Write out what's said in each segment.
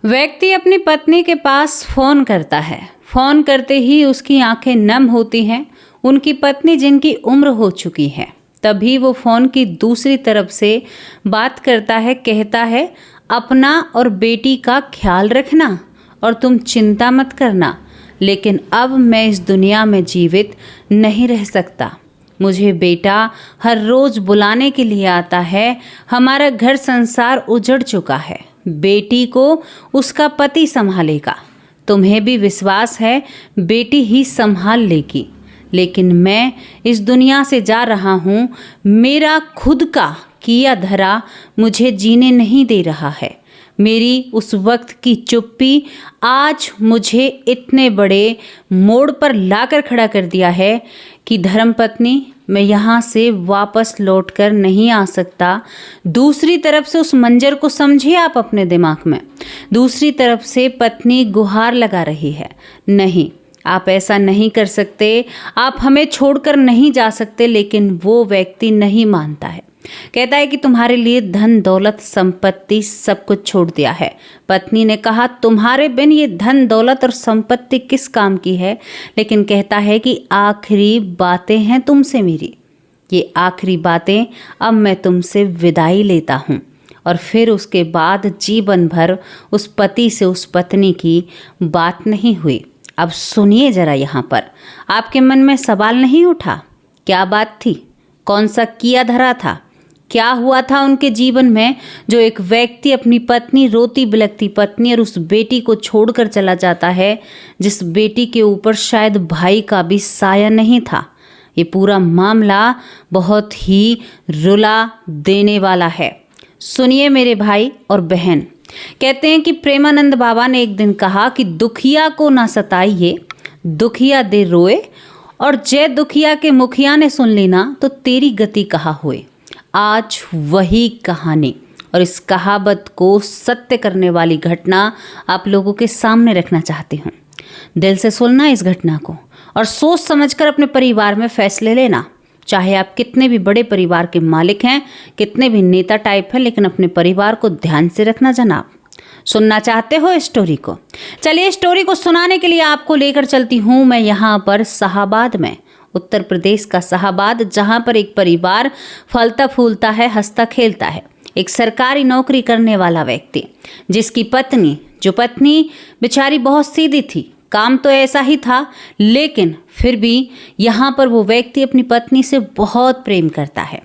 व्यक्ति अपनी पत्नी के पास फोन करता है। फोन करते ही उसकी आंखें नम होती हैं। उनकी पत्नी जिनकी उम्र हो चुकी है, तभी वो फोन की दूसरी तरफ से बात करता है, कहता है अपना और बेटी का ख्याल रखना और तुम चिंता मत करना। लेकिन अब मैं इस दुनिया में जीवित नहीं रह सकता। मुझे बेटा हर रोज बुलाने के लिए आता है। हमारा घर संसार उजड़ चुका है। बेटी को उसका पति संभालेगा। तुम्हें भी विश्वास है बेटी ही संभाल लेगी। लेकिन मैं इस दुनिया से जा रहा हूँ। मेरा खुद का किया धरा मुझे जीने नहीं दे रहा है। मेरी उस वक्त की चुप्पी आज मुझे इतने बड़े मोड़ पर लाकर खड़ा कर दिया है कि धर्मपत्नी, मैं यहाँ से वापस लौटकर नहीं आ सकता। दूसरी तरफ से उस मंजर को समझिए आप अपने दिमाग में। दूसरी तरफ से पत्नी गुहार लगा रही है, नहीं आप ऐसा नहीं कर सकते, आप हमें छोड़कर नहीं जा सकते। लेकिन वो व्यक्ति नहीं मानता है। कहता है कि तुम्हारे लिए धन दौलत संपत्ति सब कुछ छोड़ दिया है। पत्नी ने कहा तुम्हारे बिन ये धन दौलत और संपत्ति किस काम की है। लेकिन कहता है कि आखिरी बातें हैं तुमसे मेरी, ये आखिरी बातें, अब मैं तुमसे विदाई लेता हूँ। और फिर उसके बाद जीवन भर उस पति से उस पत्नी की बात नहीं हुई। अब सुनिए जरा, यहाँ पर आपके मन में सवाल नहीं उठा? क्या बात थी? कौन सा किया धरा था? क्या हुआ था उनके जीवन में जो एक व्यक्ति अपनी पत्नी, रोती बिलखती पत्नी और उस बेटी को छोड़कर चला जाता है, जिस बेटी के ऊपर शायद भाई का भी साया नहीं था। ये पूरा मामला बहुत ही रुला देने वाला है। सुनिए मेरे भाई और बहन, कहते हैं कि प्रेमानंद बाबा ने एक दिन कहा कि दुखिया को ना सताइए, दुखिया दे रोए, और जय दुखिया के मुखिया ने सुन ली ना तो तेरी गति कहाँ हुए। आज वही कहानी और इस कहावत को सत्य करने वाली घटना आप लोगों के सामने रखना चाहती हूँ। दिल से सुनना इस घटना को और सोच समझकर अपने परिवार में फैसले लेना। चाहे आप कितने भी बड़े परिवार के मालिक हैं, कितने भी नेता टाइप हैं, लेकिन अपने परिवार को ध्यान से रखना जनाब। सुनना चाहते हो स्टोरी को? चलिए स्टोरी को सुनाने के लिए आपको लेकर चलती हूँ मैं यहाँ पर शाहाबाद में, उत्तर प्रदेश का शाहाबाद, जहाँ पर एक परिवार फलता फूलता है, हंसता खेलता है। एक सरकारी नौकरी करने वाला व्यक्ति, जिसकी पत्नी, जो पत्नी बेचारी बहुत सीधी थी, काम तो ऐसा ही था, लेकिन फिर भी यहाँ पर वो व्यक्ति अपनी पत्नी से बहुत प्रेम करता है।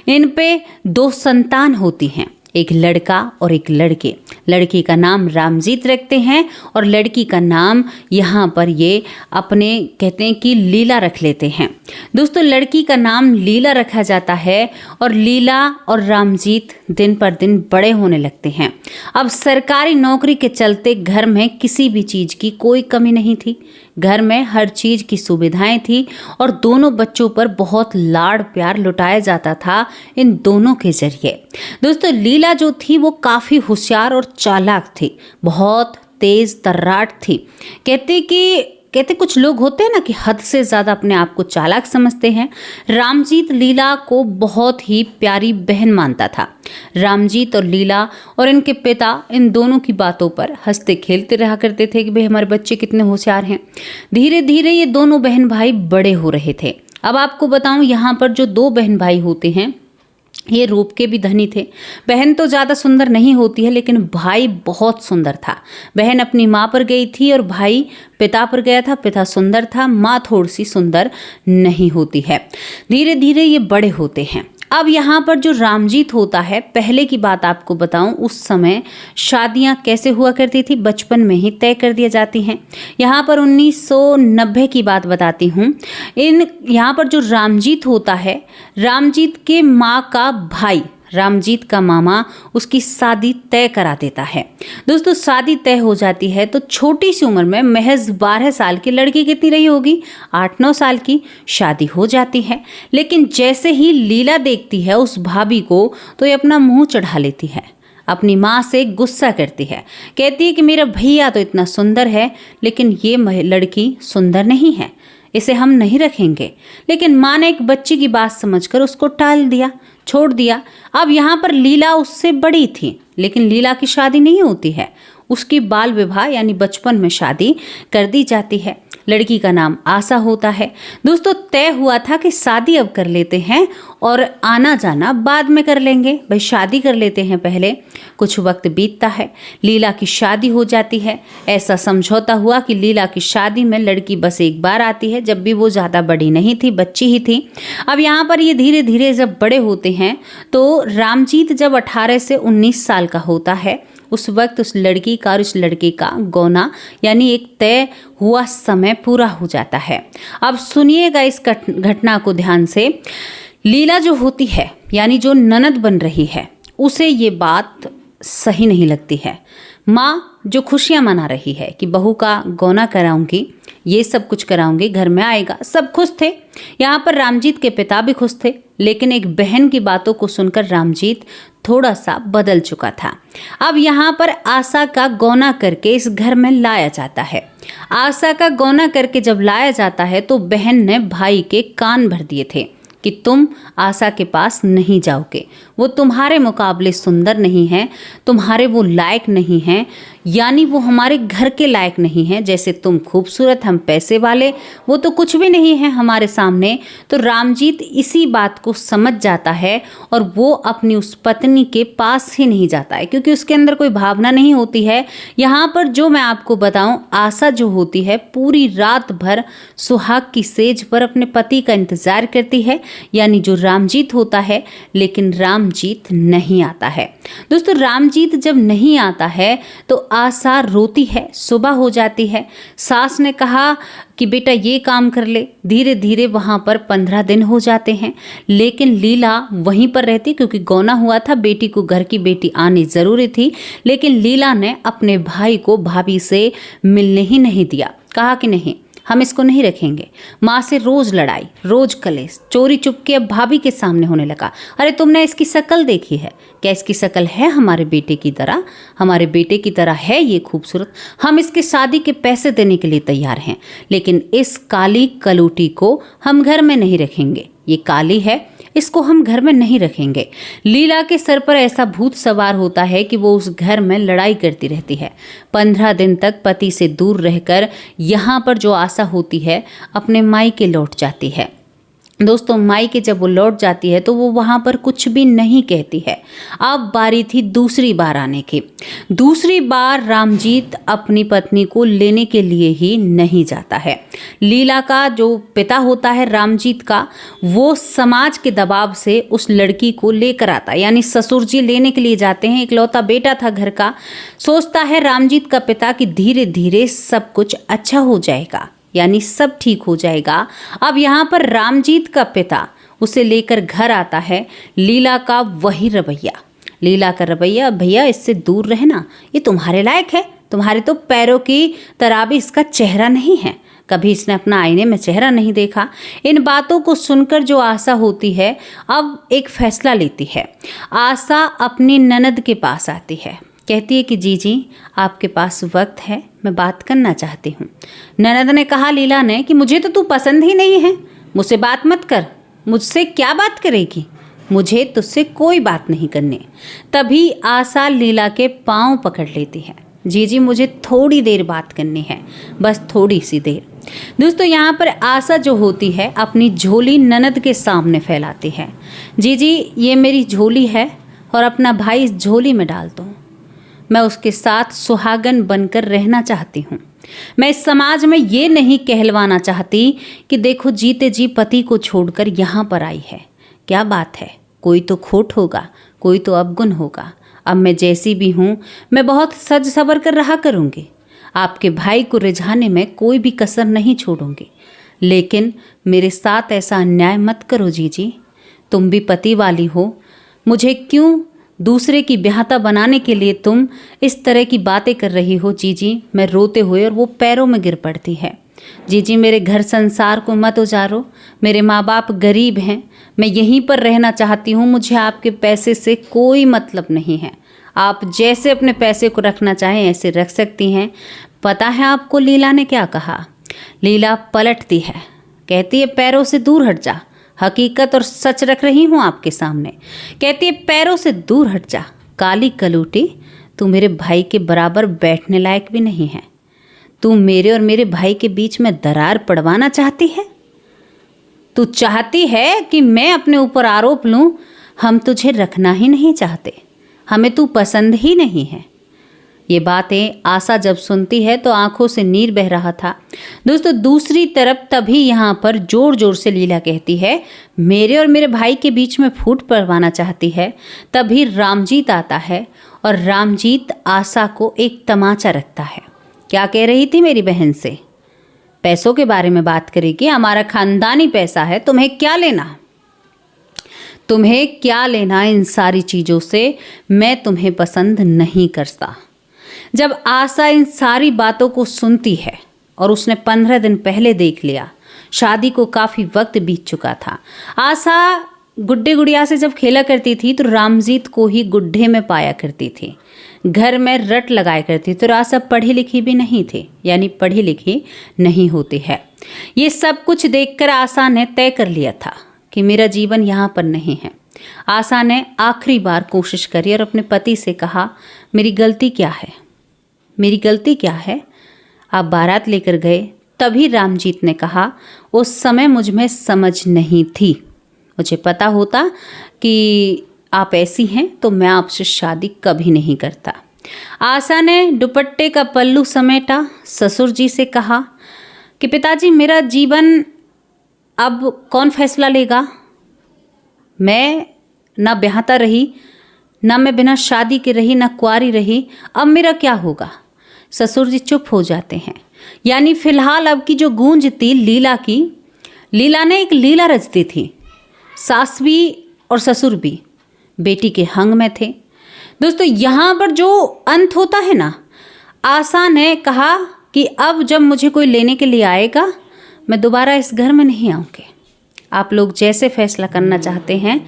इन पे 2 संतान होती हैं, एक लड़का और एक लड़के। लड़की का नाम रामजीत रखते हैं और लड़की का नाम यहाँ पर ये अपने कहते हैं कि लीला रख लेते हैं। दोस्तों, लड़की का नाम लीला रखा जाता है और लीला और रामजीत दिन पर दिन बड़े होने लगते हैं। अब सरकारी नौकरी के चलते घर में किसी भी चीज़ की कोई कमी नहीं थी। घर में हर चीज़ की सुविधाएं थी और दोनों बच्चों पर बहुत लाड़ प्यार लुटाया जाता था इन दोनों के जरिए। दोस्तों, लीला जो थी वो काफ़ी होशियार और चालाक थी, बहुत तेज तर्राट थी। कहते कुछ लोग होते हैं ना कि हद से ज़्यादा अपने आप को चालाक समझते हैं। रामजीत लीला को बहुत ही प्यारी बहन मानता था। रामजीत और लीला और इनके पिता इन दोनों की बातों पर हंसते खेलते रहा करते थे कि भाई हमारे बच्चे कितने होशियार हैं। धीरे धीरे ये दोनों बहन भाई बड़े हो रहे थे। अब आपको बताऊं, यहाँ पर जो 2 बहन भाई होते हैं, ये रूप के भी धनी थे। बहन तो ज़्यादा सुंदर नहीं होती है, लेकिन भाई बहुत सुंदर था। बहन अपनी माँ पर गई थी और भाई पिता पर गया था। पिता सुंदर था, माँ थोड़ी सी सुंदर नहीं होती है। धीरे धीरे ये बड़े होते हैं। अब यहाँ पर जो रामजीत होता है, पहले की बात आपको बताऊं, उस समय शादियाँ कैसे हुआ करती थी, बचपन में ही तय कर दी जाती हैं। यहाँ पर 1990 की बात बताती हूँ। यहाँ पर जो रामजीत होता है, रामजीत के माँ का भाई, रामजीत का मामा उसकी शादी तय करा देता है। दोस्तों, शादी तय हो जाती है तो छोटी सी उम्र में, महज 12 साल की लड़की कितनी रही होगी, 8-9 साल की, शादी हो जाती है। लेकिन जैसे ही लीला देखती है उस भाभी को तो ये अपना मुंह चढ़ा लेती है, अपनी माँ से गुस्सा करती है। कहती है कि मेरा भैया तो इतना सुंदर है, लेकिन ये लड़की सुंदर नहीं है, इसे हम नहीं रखेंगे। लेकिन माँ ने एक बच्ची की बात समझकर उसको टाल दिया, छोड़ दिया। अब यहाँ पर लीला उससे बड़ी थी, लेकिन लीला की शादी नहीं होती है। उसकी बाल विवाह यानी बचपन में शादी कर दी जाती है। लड़की का नाम आशा होता है। दोस्तों तय हुआ था कि शादी अब कर लेते हैं और आना जाना बाद में कर लेंगे, भाई शादी कर लेते हैं पहले। कुछ वक्त बीतता है, लीला की शादी हो जाती है। ऐसा समझौता हुआ कि लीला की शादी में लड़की बस एक बार आती है, जब भी वो ज़्यादा बड़ी नहीं थी, बच्ची ही थी। अब यहाँ पर ये धीरे धीरे जब बड़े होते हैं तो रामजीत जब 18 से 19 साल का होता है, उस वक्त उस लड़की का और उस लड़के का गौना यानी एक तय हुआ समय पूरा हो जाता है। अब सुनिएगा इस घटना को ध्यान से। लीला जो होती है यानी जो ननद बन रही है, उसे ये बात सही नहीं लगती है। माँ जो खुशियाँ मना रही है कि बहू का गौना कराऊंगी, ये सब कुछ कराऊंगी, घर में आएगा, सब खुश थे। यहाँ पर रामजीत के पिता भी खुश थे, लेकिन एक बहन की बातों को सुनकर रामजीत थोड़ा सा बदल चुका था। अब यहाँ पर आशा का गौना करके इस घर में लाया जाता है। आशा का गौना करके जब लाया जाता है तो बहन ने भाई के कान भर दिए थे कि तुम आशा के पास नहीं जाओगे, वो तुम्हारे मुकाबले सुंदर नहीं है, तुम्हारे वो लायक नहीं हैं, यानी वो हमारे घर के लायक नहीं है। जैसे तुम खूबसूरत, हम पैसे वाले, वो तो कुछ भी नहीं है हमारे सामने। तो रामजीत इसी बात को समझ जाता है और वो अपनी उस पत्नी के पास ही नहीं जाता है, क्योंकि उसके अंदर कोई भावना नहीं होती है। यहाँ पर जो मैं आपको बताऊं, आशा जो होती है पूरी रात भर सुहाग की सेज पर अपने पति का इंतजार करती है, यानी जो रामजीत होता है, लेकिन रामजीत नहीं आता है। दोस्तों रामजीत जब नहीं आता है तो आशा रोती है। सुबह हो जाती है, सास ने कहा कि बेटा ये काम कर ले। धीरे धीरे वहाँ पर 15 दिन हो जाते हैं, लेकिन लीला वहीं पर रहती, क्योंकि गौना हुआ था, बेटी को घर की बेटी आनी ज़रूरी थी। लेकिन लीला ने अपने भाई को भाभी से मिलने ही नहीं दिया। कहा कि नहीं, हम इसको नहीं रखेंगे। माँ से रोज लड़ाई, रोज कलेश, चोरी चुपके अब भाभी के सामने होने लगा। अरे तुमने इसकी शक्ल देखी है क्या? इसकी शक्ल है हमारे बेटे की तरह? हमारे बेटे की तरह है ये खूबसूरत? हम इसकी शादी के पैसे देने के लिए तैयार हैं, लेकिन इस काली कलूटी को हम घर में नहीं रखेंगे। ये काली है, इसको हम घर में नहीं रखेंगे। लीला के सर पर ऐसा भूत सवार होता है कि वो उस घर में लड़ाई करती रहती है। 15 दिन तक पति से दूर रहकर यहाँ पर जो आशा होती है अपने मायके लौट जाती है। दोस्तों मायके जब वो लौट जाती है तो वो वहाँ पर कुछ भी नहीं कहती है। अब बारी थी दूसरी बार आने की। दूसरी बार रामजीत अपनी पत्नी को लेने के लिए ही नहीं जाता है। लीला का जो पिता होता है रामजीत का, वो समाज के दबाव से उस लड़की को लेकर आता है, यानी ससुर जी लेने के लिए जाते हैं। इकलौता बेटा था घर का। सोचता है रामजीत का पिता कि धीरे धीरे सब कुछ अच्छा हो जाएगा, यानी सब ठीक हो जाएगा। अब यहाँ पर रामजीत का पिता उसे लेकर घर आता है। लीला का वही रवैया, लीला का रवैया, भैया इससे दूर रहना, ये तुम्हारे लायक है, तुम्हारे तो पैरों की तरह भी इसका चेहरा नहीं है, कभी इसने अपना आईने में चेहरा नहीं देखा। इन बातों को सुनकर जो आशा होती है अब एक फैसला लेती है। आशा अपनी ननद के पास आती है, कहती है कि जी आपके पास वक्त है, मैं बात करना चाहती हूँ। ननद ने कहा लीला ने कि मुझे तो तू पसंद ही नहीं है, मुझसे बात मत कर। मुझसे क्या बात करेगी? मुझे तुझसे कोई बात नहीं करनी। तभी आशा लीला के पाँव पकड़ लेती है। जी मुझे थोड़ी देर बात करनी है, बस थोड़ी सी देर। दोस्तों यहाँ पर आशा जो होती है अपनी झोली ननद के सामने फैलाती है। जी ये मेरी झोली है और अपना भाई इस झोली में डाल दो। मैं उसके साथ सुहागन बनकर रहना चाहती हूँ। मैं इस समाज में ये नहीं कहलवाना चाहती कि देखो जीते जी पति को छोड़कर यहाँ पर आई है। क्या बात है, कोई तो खोट होगा, कोई तो अवगुण होगा। अब मैं जैसी भी हूँ, मैं बहुत सज सवर कर रहा करूँगी। आपके भाई को रिझाने में कोई भी कसर नहीं छोड़ूंगी, लेकिन मेरे साथ ऐसा अन्याय मत करो जी। तुम भी पति वाली हो, मुझे क्यों दूसरे की ब्याहता बनाने के लिए तुम इस तरह की बातें कर रही हो? जी मैं रोते हुए और वो पैरों में गिर पड़ती है। जी मेरे घर संसार को मत उजारो, मेरे माँ बाप गरीब हैं, मैं यहीं पर रहना चाहती हूँ, मुझे आपके पैसे से कोई मतलब नहीं है। आप जैसे अपने पैसे को रखना चाहें ऐसे रख सकती हैं। पता है आपको लीला ने क्या कहा? लीला पलटती है, कहती है पैरों से दूर हट जा, हकीकत और सच रख रही हूँ आपके सामने। कहती है पैरों से दूर हट जा, काली कलूटी, तू मेरे भाई के बराबर बैठने लायक भी नहीं है। तू मेरे और मेरे भाई के बीच में दरार पड़वाना चाहती है। तू चाहती है कि मैं अपने ऊपर आरोप लूं। हम तुझे रखना ही नहीं चाहते, हमें तू पसंद ही नहीं है। ये बातें आशा जब सुनती है तो आंखों से नीर बह रहा था। दोस्तों, दूसरी तरफ तभी यहाँ पर जोर जोर से लीला कहती है, मेरे और मेरे भाई के बीच में फूट पड़वाना चाहती है। तभी रामजीत आता है और रामजीत आशा को एक तमाचा रखता है। क्या कह रही थी मेरी बहन से? पैसों के बारे में बात करेगी। हमारा खानदानी पैसा है, तुम्हें क्या लेना? तुम्हें क्या लेना इन सारी चीज़ों से? मैं तुम्हें पसंद नहीं करता। जब आशा इन सारी बातों को सुनती है और उसने 15 दिन पहले देख लिया, शादी को काफ़ी वक्त बीत चुका था। आशा गुड्डे गुड़िया से जब खेला करती थी तो रामजीत को ही गुड्ढे में पाया करती थी, घर में रट लगाया करती थी। तो आशा पढ़ी लिखी भी नहीं थी, यानी पढ़ी लिखी नहीं होती है। ये सब कुछ देखकर आशा ने तय कर लिया था कि मेरा जीवन यहाँ पर नहीं है। आशा ने आखिरी बार कोशिश करी और अपने पति से कहा, मेरी गलती क्या है? मेरी गलती क्या है? आप बारात लेकर गए। तभी रामजीत ने कहा, उस समय मुझ में समझ नहीं थी। मुझे पता होता कि आप ऐसी हैं तो मैं आपसे शादी कभी नहीं करता। आशा ने दुपट्टे का पल्लू समेटा, ससुर जी से कहा कि पिताजी, मेरा जीवन अब कौन फैसला लेगा? मैं ना ब्याहता रही, ना मैं बिना शादी के रही, ना कुंवारी रही। अब मेरा क्या होगा? ससुर जी चुप हो जाते हैं। यानी फिलहाल अब की जो गूंज थी लीला की, लीला ने एक लीला रचती थी। सास भी और ससुर भी बेटी के हंग में थे। दोस्तों, यहाँ पर जो अंत होता है ना, आशा ने कहा कि अब जब मुझे कोई लेने के लिए आएगा, मैं दोबारा इस घर में नहीं आऊँगी। आप लोग जैसे फैसला करना चाहते हैं।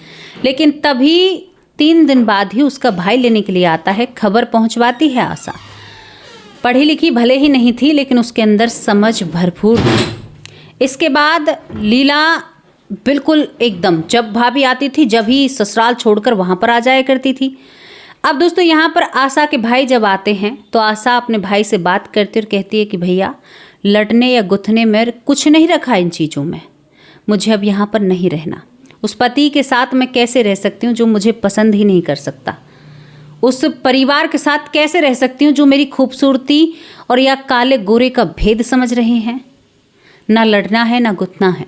लेकिन तभी 3 दिन बाद ही उसका भाई लेने के लिए आता है। खबर पहुंचवाती है आशा। पढ़ी लिखी भले ही नहीं थी, लेकिन उसके अंदर समझ भरपूर थी। इसके बाद लीला बिल्कुल एकदम, जब भाभी आती थी जब ही ससुराल छोड़कर वहाँ पर आ जाया करती थी। अब दोस्तों, यहाँ पर आशा के भाई जब आते हैं तो आशा अपने भाई से बात करती और कहती है कि भैया, लटने या गुथने में कुछ नहीं रखा इन चीज़ों में। मुझे अब यहाँ पर नहीं रहना। उस पति के साथ मैं कैसे रह सकती हूँ जो मुझे पसंद ही नहीं कर सकता? उस परिवार के साथ कैसे रह सकती हूँ जो मेरी खूबसूरती और या काले गोरे का भेद समझ रहे हैं? ना लड़ना है ना गुथना है।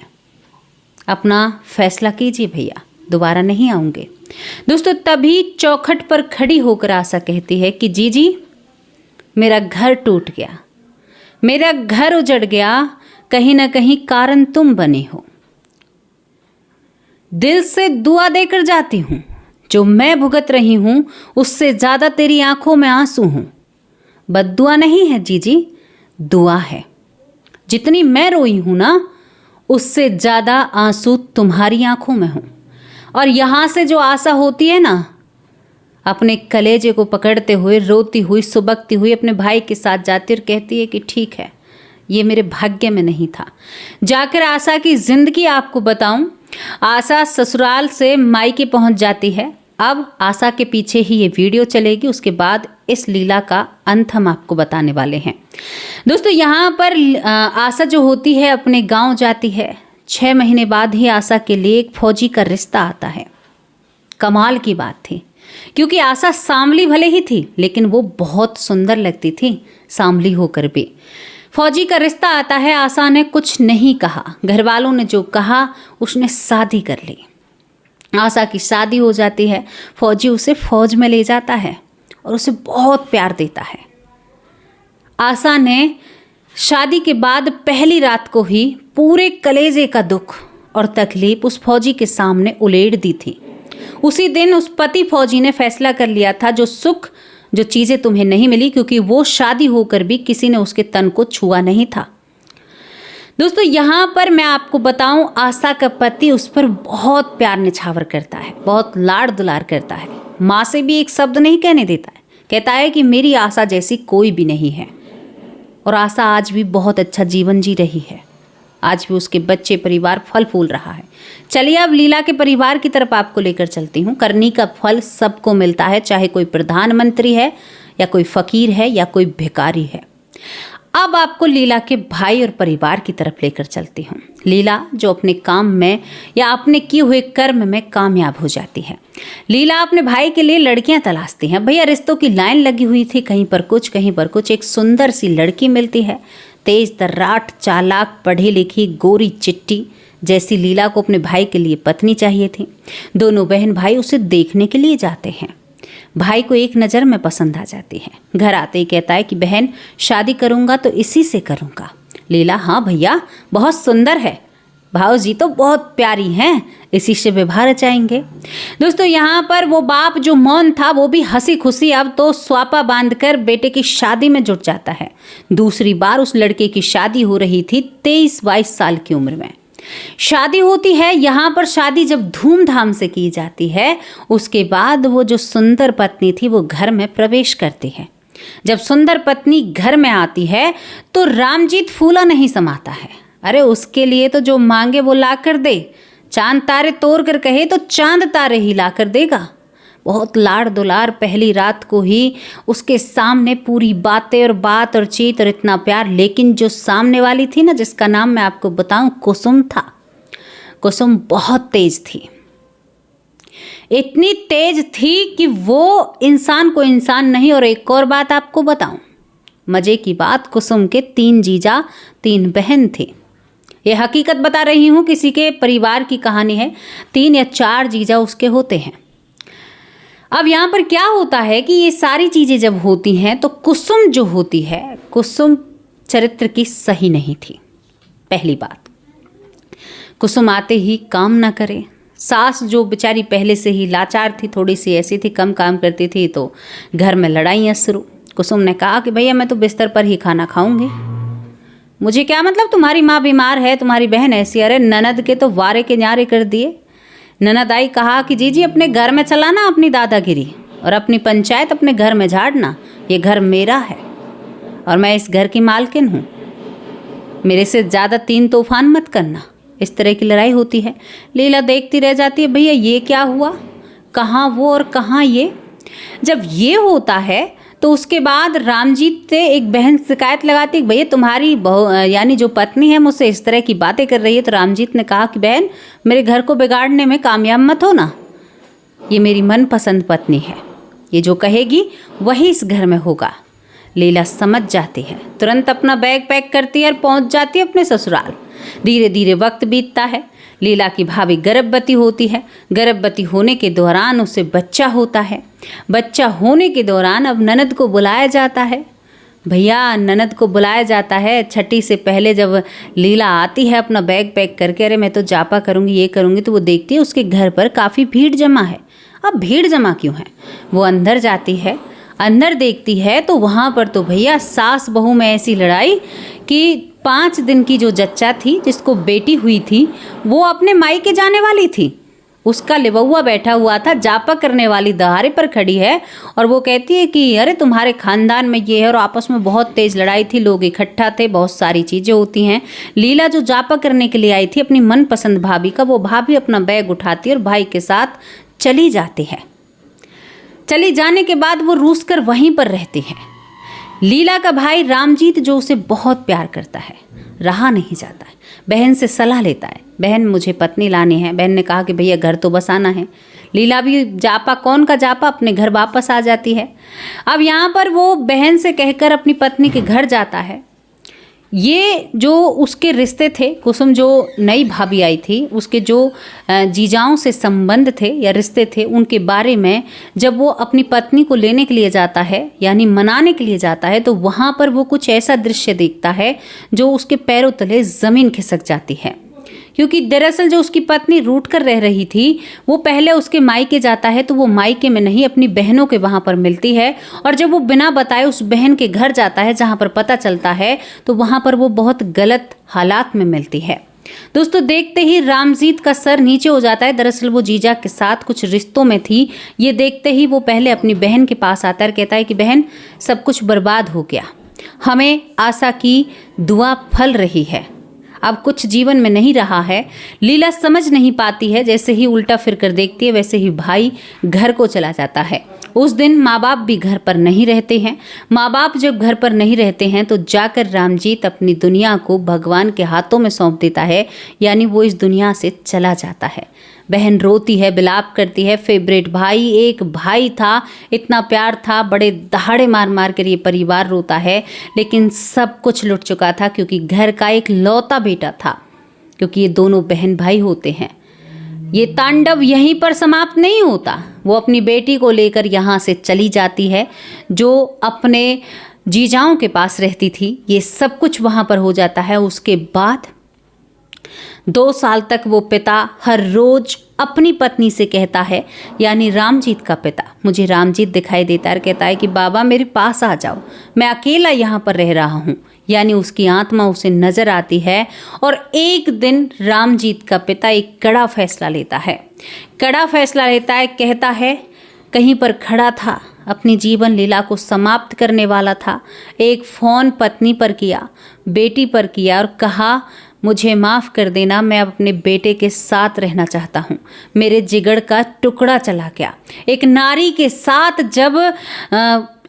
अपना फैसला कीजिए भैया, दोबारा नहीं आऊँगे। दोस्तों, तभी चौखट पर खड़ी होकर आशा कहती है कि जीजी, मेरा घर टूट गया, मेरा घर उजड़ गया। कहीं ना कहीं कारण तुम बने हो। दिल से दुआ देकर जाती हूँ। जो मैं भुगत रही हूँ उससे ज़्यादा तेरी आंखों में आंसू हूँ। बद्दुआ नहीं है जीजी, दुआ है। जितनी मैं रोई हूँ ना, उससे ज़्यादा आंसू तुम्हारी आंखों में हूँ। और यहाँ से जो आशा होती है ना, अपने कलेजे को पकड़ते हुए, रोती हुई, सुबकती हुई अपने भाई के साथ जाती और कहती है कि ठीक है, ये मेरे भाग्य में नहीं था। जाकर आशा की जिंदगी आपको बताऊं। आशा ससुराल से मायके पहुंच जाती है। अब आशा के पीछे ही ये वीडियो चलेगी। उसके बाद इस लीला का अंत हम आपको बताने वाले हैं। दोस्तों, यहाँ पर आशा जो होती है अपने गांव जाती है। 6 महीने बाद ही आशा के लिए एक फौजी का रिश्ता आता है। कमाल की बात थी, क्योंकि आशा सांवली भले ही थी, लेकिन वो बहुत सुंदर लगती थी सांवली होकर भी। फौजी का रिश्ता आता है। आशा ने कुछ नहीं कहा। घर वालों ने जो कहा उसने शादी कर ली। आशा की शादी हो जाती है। फौजी उसे फौज में ले जाता है और उसे बहुत प्यार देता है। आशा ने शादी के बाद पहली रात को ही पूरे कलेजे का दुख और तकलीफ उस फौजी के सामने उलेड़ दी थी। उसी दिन उस पति फौजी ने फैसला कर लिया था, जो सुख, जो चीज़ें तुम्हें नहीं मिली, क्योंकि वो शादी होकर भी किसी ने उसके तन को छुआ नहीं था। दोस्तों, यहाँ पर मैं आपको बताऊं, आशा का पति उस पर बहुत प्यार निछावर करता है, बहुत लाड़ दुलार करता है। माँ से भी एक शब्द नहीं कहने देता है। कहता है कि मेरी आशा जैसी कोई भी नहीं है। और आशा आज भी बहुत अच्छा जीवन जी रही है। आज भी उसके बच्चे, परिवार फल फूल रहा है। चलिए अब लीला के परिवार की तरफ आपको लेकर चलती हूँ। करनी का फल सबको मिलता है, चाहे कोई प्रधानमंत्री है या कोई फकीर है या कोई भिखारी है। अब आपको लीला के भाई और परिवार की तरफ लेकर चलती हूँ। लीला जो अपने काम में या अपने किए हुए कर्म में कामयाब हो जाती है। लीला अपने भाई के लिए लड़कियां तलाशती हैं। भैया रिश्तों की लाइन लगी हुई थी, कहीं पर कुछ कहीं पर कुछ। एक सुंदर सी लड़की मिलती है, तेज तर्राट, चालाक, पढ़ी लिखी, गोरी चिट्टी जैसी लीला को अपने भाई के लिए पत्नी चाहिए थी। दोनों बहन भाई उसे देखने के लिए जाते हैं। भाई को एक नज़र में पसंद आ जाती है। घर आते ही कहता है कि बहन शादी करूँगा तो इसी से करूँगा। लीला हाँ भैया बहुत सुंदर है, भाऊ जी तो बहुत प्यारी हैं, इसी से विवाह रचाएंगे। दोस्तों यहाँ पर वो बाप जो मौन था वो भी हंसी खुशी अब तो स्वापा बांधकर बेटे की शादी में जुट जाता है। दूसरी बार उस लड़के की शादी हो रही थी 23-22 साल की उम्र में। शादी होती है। यहाँ पर शादी जब धूमधाम से की जाती है, उसके बाद वो जो सुंदर पत्नी थी वो घर में प्रवेश करती है। जब सुंदर पत्नी घर में आती है तो रामजीत फूला नहीं समाता है। अरे उसके लिए तो जो मांगे वो ला कर दे, चांद तारे तोड़ कर कहे तो चांद तारे ही ला कर देगा। बहुत लाड़ दुलार, पहली रात को ही उसके सामने पूरी बातें और बात और चीत और इतना प्यार। लेकिन जो सामने वाली थी ना, जिसका नाम मैं आपको बताऊं कुसुम था, कुसुम बहुत तेज थी। इतनी तेज थी कि वो इंसान को इंसान नहीं। और एक और बात आपको बताऊं, मजे की बात, कुसुम के 3 जीजा 3 बहन थे। ये हकीकत बता रही हूँ, किसी के परिवार की कहानी है। 3 या 4 जीजा उसके होते हैं। अब यहाँ पर क्या होता है कि ये सारी चीज़ें जब होती हैं तो कुसुम जो होती है, कुसुम चरित्र की सही नहीं थी। पहली बात, कुसुम आते ही काम ना करे। सास जो बेचारी पहले से ही लाचार थी, थोड़ी सी ऐसी थी, कम काम करती थी, तो घर में लड़ाइयाँ शुरू। कुसुम ने कहा कि भैया मैं तो बिस्तर पर ही खाना खाऊंगी, मुझे क्या मतलब, तुम्हारी माँ बीमार है, तुम्हारी बहन ऐसी। अरे ननद के तो वारे के न्यारे कर दिए। ननद आई, कहा कि जी अपने घर में चलाना अपनी दादागिरी और अपनी पंचायत अपने घर में झाड़ना। ये घर मेरा है और मैं इस घर की मालकिन हूँ, मेरे से ज़्यादा 3 तूफान मत करना। इस तरह की लड़ाई होती है। लीला देखती रह जाती है, भैया ये क्या हुआ, कहाँ वो और कहाँ ये। जब ये होता है तो उसके बाद रामजीत से एक बहन शिकायत लगाती है, भैया तुम्हारी बहू यानी जो पत्नी है मुझसे इस तरह की बातें कर रही है। तो रामजीत ने कहा कि बहन मेरे घर को बिगाड़ने में कामयाब मत हो ना, ये मेरी मनपसंद पत्नी है, ये जो कहेगी वही इस घर में होगा। लीला समझ जाती है, तुरंत अपना बैग पैक करती है और पहुंच जाती है अपने ससुराल। धीरे धीरे वक्त बीतता है। लीला की भाभी गर्भवती होती है। गर्भवती होने के दौरान उसे बच्चा होता है। बच्चा होने के दौरान अब ननद को बुलाया जाता है। भैया ननद को बुलाया जाता है। छठी से पहले जब लीला आती है अपना बैग पैक करके, अरे मैं तो जापा करूँगी, ये करूँगी, तो वो देखती है उसके घर पर काफ़ी भीड़ जमा है। अब भीड़ जमा क्यों है, वो अंदर जाती है। अंदर देखती है तो वहाँ पर तो भैया सास बहू में ऐसी लड़ाई कि 5 दिन की जो जच्चा थी, जिसको बेटी हुई थी, वो अपने मायके जाने वाली थी। उसका लिबुआ बैठा हुआ था, जापा करने वाली दहारे पर खड़ी है और वो कहती है कि अरे तुम्हारे खानदान में ये है। और आपस में बहुत तेज लड़ाई थी, लोग इकट्ठा थे, बहुत सारी चीज़ें होती हैं। लीला जो जापा करने के लिए आई थी अपनी मनपसंद भाभी का, वो भाभी अपना बैग उठाती है और भाई के साथ चली जाती है। चली जाने के बाद वो रूस कर वहीं पर रहती है। लीला का भाई रामजीत जो उसे बहुत प्यार करता है, रहा नहीं जाता है, बहन से सलाह लेता है, बहन मुझे पत्नी लानी है। बहन ने कहा कि भैया घर तो बसाना है। लीला भी जापा कौन का जापा अपने घर वापस आ जाती है। अब यहाँ पर वो बहन से कहकर अपनी पत्नी के घर जाता है। ये जो उसके रिश्ते थे, कुसुम जो नई भाभी आई थी, उसके जो जीजाओं से संबंध थे या रिश्ते थे, उनके बारे में जब वो अपनी पत्नी को लेने के लिए जाता है, यानी मनाने के लिए जाता है, तो वहाँ पर वो कुछ ऐसा दृश्य देखता है जो उसके पैरों तले ज़मीन खिसक जाती है। क्योंकि दरअसल जो उसकी पत्नी रूठ कर रह रही थी, वो पहले उसके मायके जाता है तो वो मायके में नहीं अपनी बहनों के वहाँ पर मिलती है। और जब वो बिना बताए उस बहन के घर जाता है जहाँ पर पता चलता है, तो वहाँ पर वो बहुत गलत हालात में मिलती है। दोस्तों देखते ही रामजीत का सर नीचे हो जाता है। दरअसल वो जीजा के साथ कुछ रिश्तों में थी। ये देखते ही वो पहले अपनी बहन के पास आता है और कहता है कि बहन सब कुछ बर्बाद हो गया, हमें आशा की दुआ फल रही है, अब कुछ जीवन में नहीं रहा है। लीला समझ नहीं पाती है, जैसे ही उल्टा फिर कर देखती है वैसे ही भाई घर को चला जाता है। उस दिन माँ बाप भी घर पर नहीं रहते हैं। माँ बाप जब घर पर नहीं रहते हैं तो जाकर रामजीत अपनी दुनिया को भगवान के हाथों में सौंप देता है, यानी वो इस दुनिया से चला जाता है। बहन रोती है, बिलाप करती है। फेवरेट भाई, एक भाई था, इतना प्यार था, बड़े दहाड़े मार मार कर ये परिवार रोता है, लेकिन सब कुछ लुट चुका था क्योंकि घर का एक लौता बेटा था, क्योंकि ये दोनों बहन भाई होते हैं। ये तांडव यहीं पर समाप्त नहीं होता। वो अपनी बेटी को लेकर यहाँ से चली जाती है, जो अपने जीजाओं के पास रहती थी। ये सब कुछ वहाँ पर हो जाता है। उसके बाद 2 साल तक वो पिता हर रोज अपनी पत्नी से कहता है, यानी रामजीत का पिता, मुझे रामजीत दिखाई देता है, कहता है कि बाबा मेरे पास आ जाओ, मैं अकेला यहाँ पर रह रहा हूँ। यानी उसकी आत्मा उसे नजर आती है। और एक दिन रामजीत का पिता एक कड़ा फैसला लेता है। कहता है, कहीं पर खड़ा था, अपनी जीवन लीला को समाप्त करने वाला था, एक फ़ोन पत्नी पर किया, बेटी पर किया और कहा, मुझे माफ़ कर देना, मैं अपने बेटे के साथ रहना चाहता हूँ। मेरे जिगर का टुकड़ा चला गया। एक नारी के साथ जब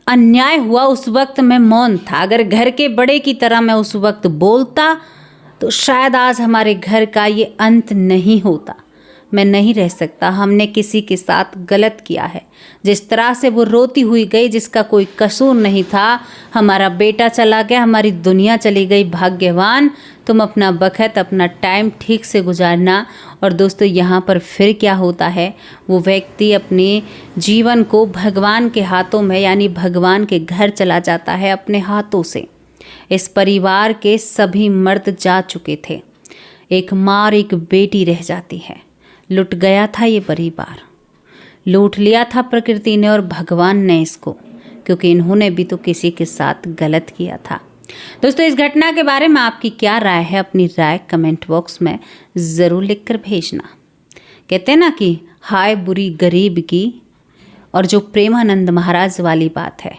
अन्याय हुआ उस वक्त मैं मौन था। अगर घर के बड़े की तरह मैं उस वक्त बोलता तो शायद आज हमारे घर का ये अंत नहीं होता। मैं नहीं रह सकता, हमने किसी के साथ गलत किया है। जिस तरह से वो रोती हुई गई, जिसका कोई कसूर नहीं था, हमारा बेटा चला गया, हमारी दुनिया चली गई। भाग्यवान तुम अपना वक्त, अपना टाइम ठीक से गुजारना। और दोस्तों यहाँ पर फिर क्या होता है, वो व्यक्ति अपने जीवन को भगवान के हाथों में, यानी भगवान के घर चला जाता है अपने हाथों से। इस परिवार के सभी मर्द जा चुके थे, एक माँ और एक बेटी रह जाती है। लुट गया था ये परिवार, लूट लिया था प्रकृति ने और भगवान ने इसको, क्योंकि इन्होंने भी तो किसी के साथ गलत किया था। दोस्तों इस घटना के बारे में आपकी क्या राय है, अपनी राय कमेंट बॉक्स में ज़रूर लिखकर भेजना। कहते हैं ना कि हाय बुरी गरीब की, और जो प्रेमानंद महाराज वाली बात है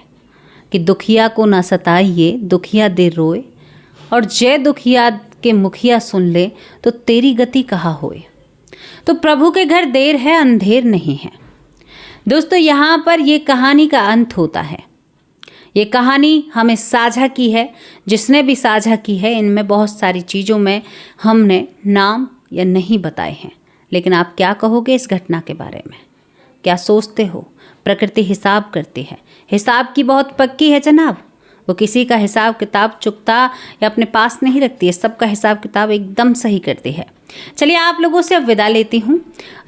कि दुखिया को ना सताइए, दुखिया दे रोए, और जय दुखिया के मुखिया सुन ले तो तेरी गति कहाँ होए। तो प्रभु के घर देर है अंधेर नहीं है। दोस्तों यहाँ पर ये कहानी का अंत होता है। ये कहानी हमें साझा की है, जिसने भी साझा की है, इनमें बहुत सारी चीज़ों में हमने नाम या नहीं बताए हैं। लेकिन आप क्या कहोगे इस घटना के बारे में, क्या सोचते हो? प्रकृति हिसाब करती है, हिसाब की बहुत पक्की है जनाब। वो किसी का हिसाब किताब चुकता या अपने पास नहीं रखती है, सबका हिसाब किताब एकदम सही करती है। चलिए आप लोगों से अब विदा लेती हूँ।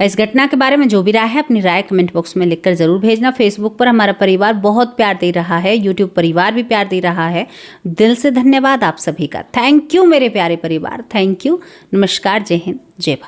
इस घटना के बारे में जो भी राय है अपनी राय कमेंट बॉक्स में लिखकर ज़रूर भेजना। फेसबुक पर हमारा परिवार बहुत प्यार दे रहा है, यूट्यूब परिवार भी प्यार दे रहा है। दिल से धन्यवाद आप सभी का। थैंक यू मेरे प्यारे परिवार, थैंक यू। नमस्कार, जय हिंद, जय भारत।